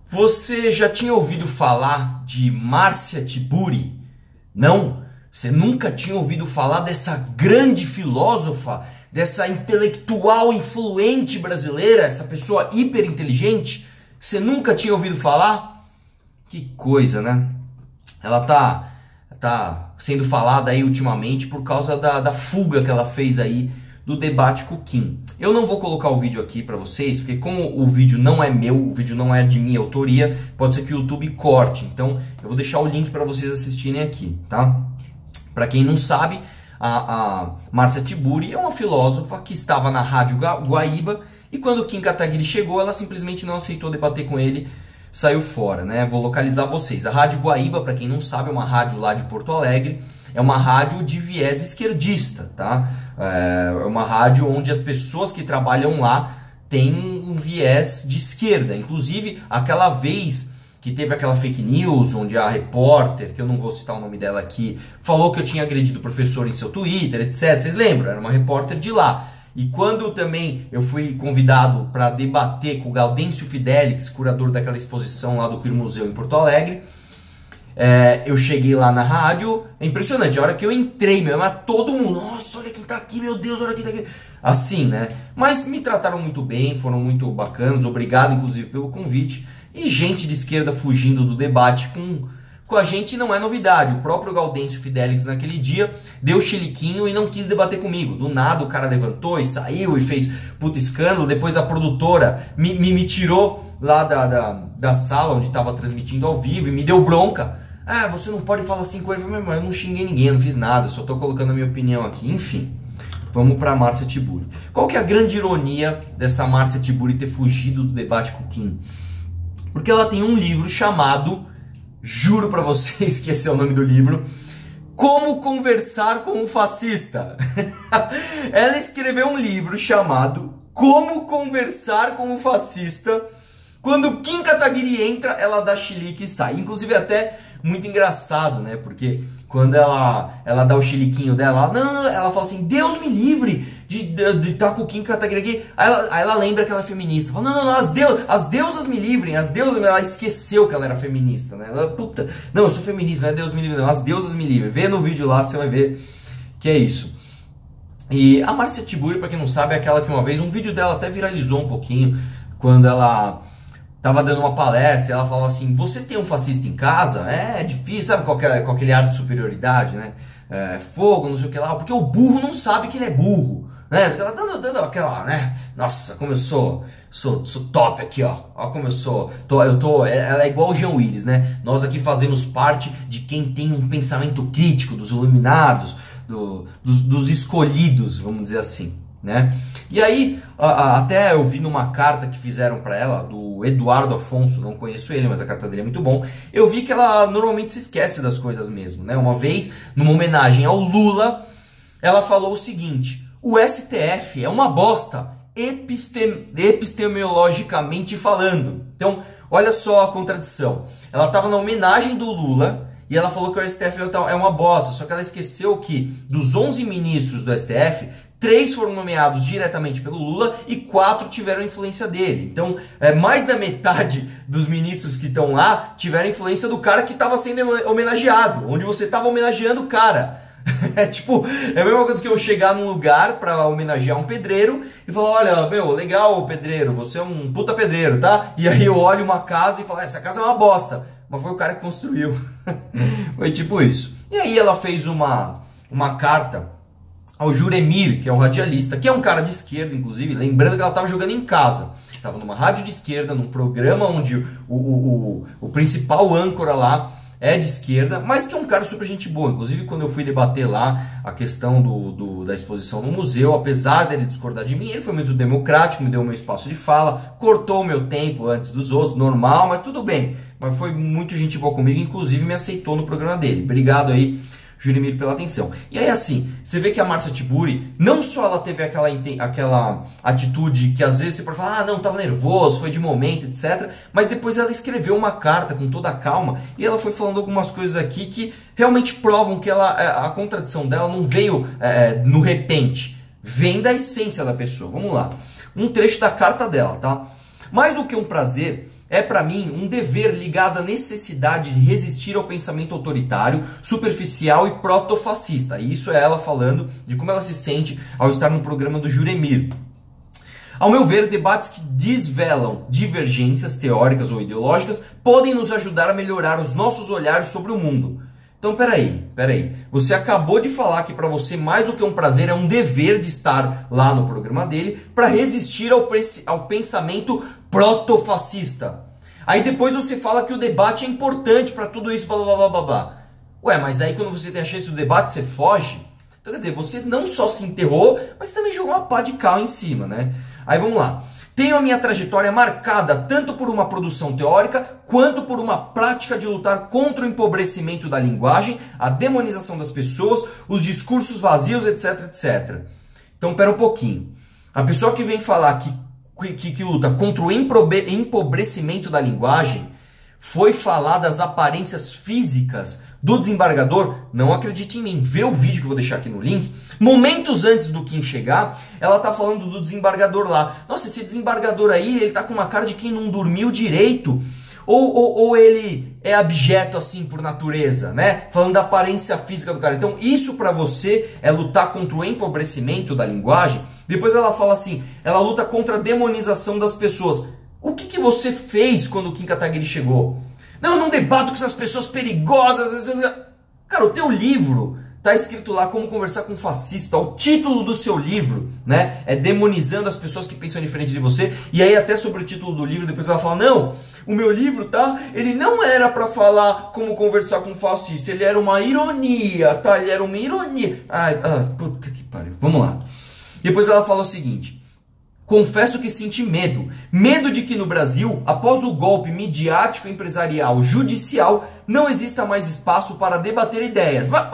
Você já tinha ouvido falar de Márcia Tiburi? Não? Você nunca tinha ouvido falar dessa grande filósofa, dessa intelectual influente brasileira, essa pessoa hiper inteligente? Você nunca tinha ouvido falar? Que coisa, né? Ela tá sendo falada aí ultimamente por causa da fuga que ela fez aí do debate com o Kim. Eu não vou colocar o vídeo aqui pra vocês, porque como o vídeo não é meu, o vídeo não é de minha autoria, pode ser que o YouTube corte. Então eu vou deixar o link pra vocês assistirem aqui, tá? Pra quem não sabe, a Márcia Tiburi é uma filósofa que estava na Rádio Guaíba e quando o Kim Kataguiri chegou, ela simplesmente não aceitou debater com ele, saiu fora, né? Vou localizar vocês. A Rádio Guaíba, pra quem não sabe, é uma rádio lá de Porto Alegre, é uma rádio de viés esquerdista, tá? É uma rádio onde as pessoas que trabalham lá têm um viés de esquerda. Inclusive, aquela vez que teve aquela fake news, onde a repórter, que eu não vou citar o nome dela aqui, falou que eu tinha agredido o professor em seu Twitter, etc. Vocês lembram? Era uma repórter de lá. E quando também eu fui convidado para debater com o Gaudêncio Fidelix, curador daquela exposição lá do Queer Museu em Porto Alegre, eu cheguei lá na rádio, é impressionante, a hora que eu entrei, meu, todo mundo, nossa, olha quem tá aqui, meu Deus, olha quem tá aqui, assim, né? Mas me trataram muito bem, foram muito bacanas, obrigado inclusive pelo convite, e gente de esquerda fugindo do debate com a gente não é novidade. O próprio Gaudêncio Fidelix naquele dia deu chiliquinho e não quis debater comigo. Do nada o cara levantou e saiu e fez puta escândalo. Depois a produtora me tirou lá da sala onde estava transmitindo ao vivo e me deu bronca. Ah, você não pode falar assim com ele. Mas eu não xinguei ninguém, eu não fiz nada, eu só tô colocando a minha opinião aqui. Enfim, vamos pra Márcia Tiburi. Qual que é a grande ironia dessa Márcia Tiburi ter fugido do debate com o Kim? Porque ela tem um livro chamado, juro pra vocês que esse é o nome do livro, Como Conversar com um Fascista. Ela escreveu um livro chamado Como Conversar com um Fascista. Quando o Kim Kataguiri entra, ela dá chilique e sai. Inclusive até muito engraçado, né? Porque quando ela dá o chiliquinho dela, não, ela fala assim, Deus me livre de estar com o Kim Kataguiri aqui. Aí ela lembra que ela é feminista. Fala, não, as deusas me livrem, as deusas... Ela esqueceu que ela era feminista, né? Ela, puta, não, eu sou feminista, não é Deus me livre, não, as deusas me livrem. Vê no vídeo lá, você vai ver que é isso. E a Márcia Tiburi, pra quem não sabe, é aquela que uma vez, um vídeo dela até viralizou um pouquinho, quando ela tava dando uma palestra e ela falava assim, você tem um fascista em casa? É difícil, sabe, com aquele ar de superioridade, né? Fogo, não sei o que lá, porque o burro não sabe que ele é burro, né? Ela dando aquela, né? Nossa, como eu sou top aqui, ó. Ó como eu sou. Ela é igual o Jean Willis, né? Nós aqui fazemos parte de quem tem um pensamento crítico, dos iluminados, dos escolhidos, vamos dizer assim, né? E aí, até eu vi numa carta que fizeram para ela, do Eduardo Afonso, não conheço ele, mas a carta dele é muito bom, eu vi que ela normalmente se esquece das coisas mesmo, né? Uma vez, numa homenagem ao Lula, ela falou o seguinte, o STF é uma bosta, epistemologicamente falando. Então, olha só a contradição. Ela estava na homenagem do Lula e ela falou que o STF é uma bosta, só que ela esqueceu que dos 11 ministros do STF, 3 foram nomeados diretamente pelo Lula e 4 tiveram influência dele. Então, mais da metade dos ministros que estão lá tiveram influência do cara que estava sendo homenageado, onde você estava homenageando o cara. Tipo, é a mesma coisa que eu chegar num lugar pra homenagear um pedreiro e falar, olha, meu, legal pedreiro, você é um puta pedreiro, tá? E aí eu olho uma casa e falo, essa casa é uma bosta. Mas foi o cara que construiu. Foi tipo isso. E aí ela fez uma carta ao Juremir, que é um radialista, que é um cara de esquerda, inclusive, lembrando que ela estava jogando em casa. Estava numa rádio de esquerda, num programa onde o principal âncora lá é de esquerda, mas que é um cara super gente boa. Inclusive, quando eu fui debater lá a questão da exposição no museu, apesar dele discordar de mim, ele foi muito democrático, me deu o meu espaço de fala, cortou o meu tempo antes dos outros, normal, mas tudo bem. Mas foi muito gente boa comigo, inclusive me aceitou no programa dele. Obrigado aí, Juremir, pela atenção. E aí assim, você vê que a Márcia Tiburi, não só ela teve aquela atitude que às vezes você pode falar, ah não, tava nervoso, foi de momento, etc. Mas depois ela escreveu uma carta com toda a calma e ela foi falando algumas coisas aqui que realmente provam que a contradição dela não veio no repente, vem da essência da pessoa. Vamos lá, um trecho da carta dela, tá? Mais do que um prazer, é para mim um dever ligado à necessidade de resistir ao pensamento autoritário, superficial e protofascista. E isso é ela falando de como ela se sente ao estar no programa do Juremir. Ao meu ver, debates que desvelam divergências teóricas ou ideológicas podem nos ajudar a melhorar os nossos olhares sobre o mundo. Então, peraí. Você acabou de falar que para você mais do que um prazer é um dever de estar lá no programa dele para resistir ao pensamento protofascista. Aí depois você fala que o debate é importante para tudo isso, blá blá blá blá blá. Ué, mas aí quando você tem a chance do debate, você foge? Então, quer dizer, você não só se enterrou, mas também jogou uma pá de cal em cima, né? Aí vamos lá. Tenho a minha trajetória marcada tanto por uma produção teórica quanto por uma prática de lutar contra o empobrecimento da linguagem, a demonização das pessoas, os discursos vazios, etc, etc. Então, pera um pouquinho. A pessoa que vem falar que luta contra o empobrecimento da linguagem foi falar das aparências físicas do desembargador. Não acredite em mim, vê o vídeo que eu vou deixar aqui no link. Momentos antes do Kim chegar, ela tá falando do desembargador lá. Nossa, esse desembargador aí, ele tá com uma cara de quem não dormiu direito. Ou ele é abjeto assim por natureza, né? Falando da aparência física do cara. Então isso pra você é lutar contra o empobrecimento da linguagem. Depois ela fala assim, ela luta contra a demonização das pessoas. O que você fez quando o Kim Kataguiri chegou? Não, eu não debato com essas pessoas perigosas. Cara, o teu livro tá escrito lá como conversar com um fascista. O título do seu livro, né, é demonizando as pessoas que pensam diferente de você. E aí até sobre o título do livro, depois ela fala, não, o meu livro, tá, ele não era pra falar como conversar com um fascista. Ele era uma ironia, tá, ele era uma ironia. Puta que pariu. Vamos lá. Depois ela fala o seguinte. Confesso que senti medo. Medo de que no Brasil, após o golpe midiático, empresarial, judicial, não exista mais espaço para debater ideias. Mas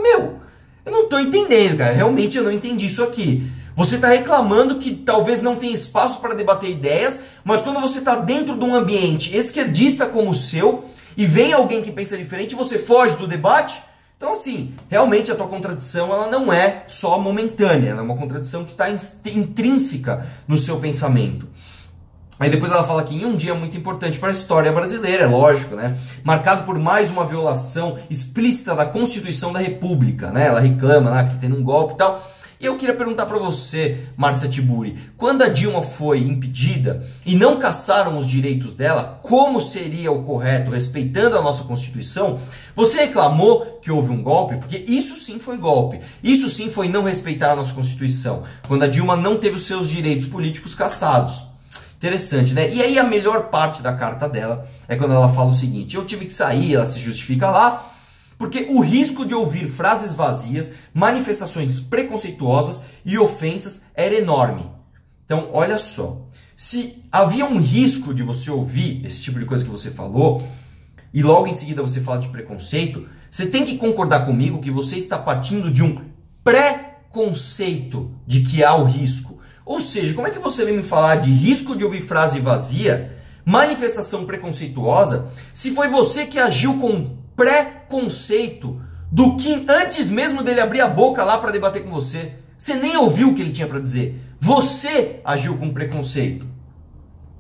meu, eu não estou entendendo, cara. Realmente eu não entendi isso aqui. Você está reclamando que talvez não tenha espaço para debater ideias, mas quando você está dentro de um ambiente esquerdista como o seu, e vem alguém que pensa diferente, você foge do debate? Então, assim, realmente a tua contradição ela não é só momentânea, ela é uma contradição que está intrínseca no seu pensamento. Aí depois ela fala que em um dia muito importante para a história brasileira, é lógico, né? Marcado por mais uma violação explícita da Constituição da República, né? Ela reclama lá que está tendo um golpe e tal. E eu queria perguntar para você, Márcia Tiburi, quando a Dilma foi impedida e não caçaram os direitos dela, como seria o correto, respeitando a nossa Constituição, você reclamou que houve um golpe? Porque isso sim foi golpe. Isso sim foi não respeitar a nossa Constituição, quando a Dilma não teve os seus direitos políticos caçados. Interessante, né? E aí a melhor parte da carta dela é quando ela fala o seguinte, eu tive que sair, ela se justifica lá, porque o risco de ouvir frases vazias, manifestações preconceituosas e ofensas era enorme. Então, olha só. Se havia um risco de você ouvir esse tipo de coisa que você falou, e logo em seguida você fala de preconceito, você tem que concordar comigo que você está partindo de um preconceito de que há o risco. Ou seja, como é que você vem me falar de risco de ouvir frase vazia, manifestação preconceituosa, se foi você que agiu com preconceito do Kim antes mesmo dele abrir a boca lá para debater com você? Você nem ouviu o que ele tinha para dizer. Você agiu com preconceito,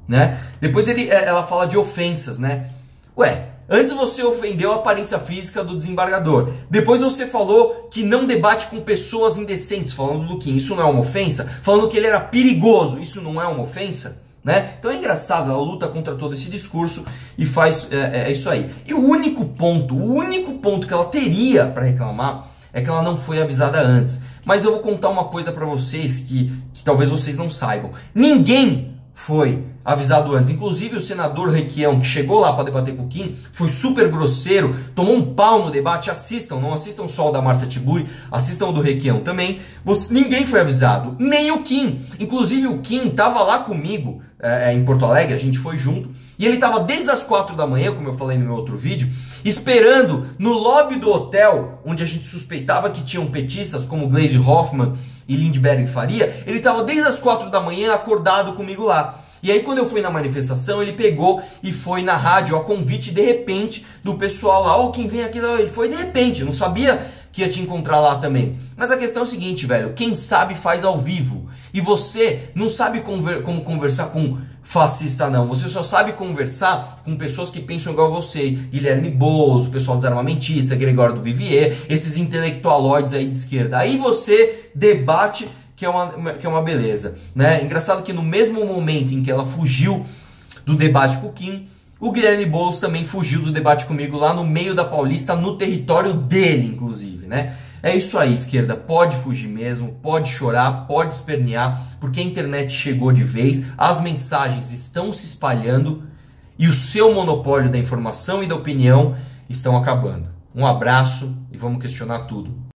né? Depois ela fala de ofensas, né? Ué, antes você ofendeu a aparência física do desembargador. Depois você falou que não debate com pessoas indecentes, falando do Kim. Isso não é uma ofensa? Falando que ele era perigoso. Isso não é uma ofensa? Né? Então é engraçado, ela luta contra todo esse discurso e faz isso aí. E o único ponto que ela teria para reclamar é que ela não foi avisada antes. Mas eu vou contar uma coisa para vocês que talvez vocês não saibam. Ninguém foi avisado antes. Inclusive o senador Requião, que chegou lá para debater com o Kim, foi super grosseiro, tomou um pau no debate. Assistam, não assistam só o da Márcia Tiburi, assistam o do Requião também. Ninguém foi avisado, nem o Kim. Inclusive o Kim estava lá comigo em Porto Alegre, a gente foi junto, e ele estava desde as 4 da manhã, como eu falei no meu outro vídeo, esperando no lobby do hotel, onde a gente suspeitava que tinham petistas como Gleisi Hoffmann e Lindbergh Faria. Ele estava desde as 4 da manhã acordado comigo lá. E aí quando eu fui na manifestação, ele pegou e foi na rádio a convite de repente do pessoal lá. Ó, quem vem aqui, ele foi de repente, eu não sabia que ia te encontrar lá também. Mas a questão é o seguinte, velho, quem sabe faz ao vivo. E você não sabe como conversar com fascista, não. Você só sabe conversar com pessoas que pensam igual a você. Guilherme Boulos, o pessoal desarmamentista, Gregório do Vivier, esses intelectualoides aí de esquerda. Aí você debate, que é uma beleza, né? Engraçado que no mesmo momento em que ela fugiu do debate com o Kim, o Guilherme Boulos também fugiu do debate comigo lá no meio da Paulista, no território dele, inclusive, né? É isso aí, esquerda, pode fugir mesmo, pode chorar, pode espernear, porque a internet chegou de vez, as mensagens estão se espalhando e o seu monopólio da informação e da opinião estão acabando. Um abraço e vamos questionar tudo.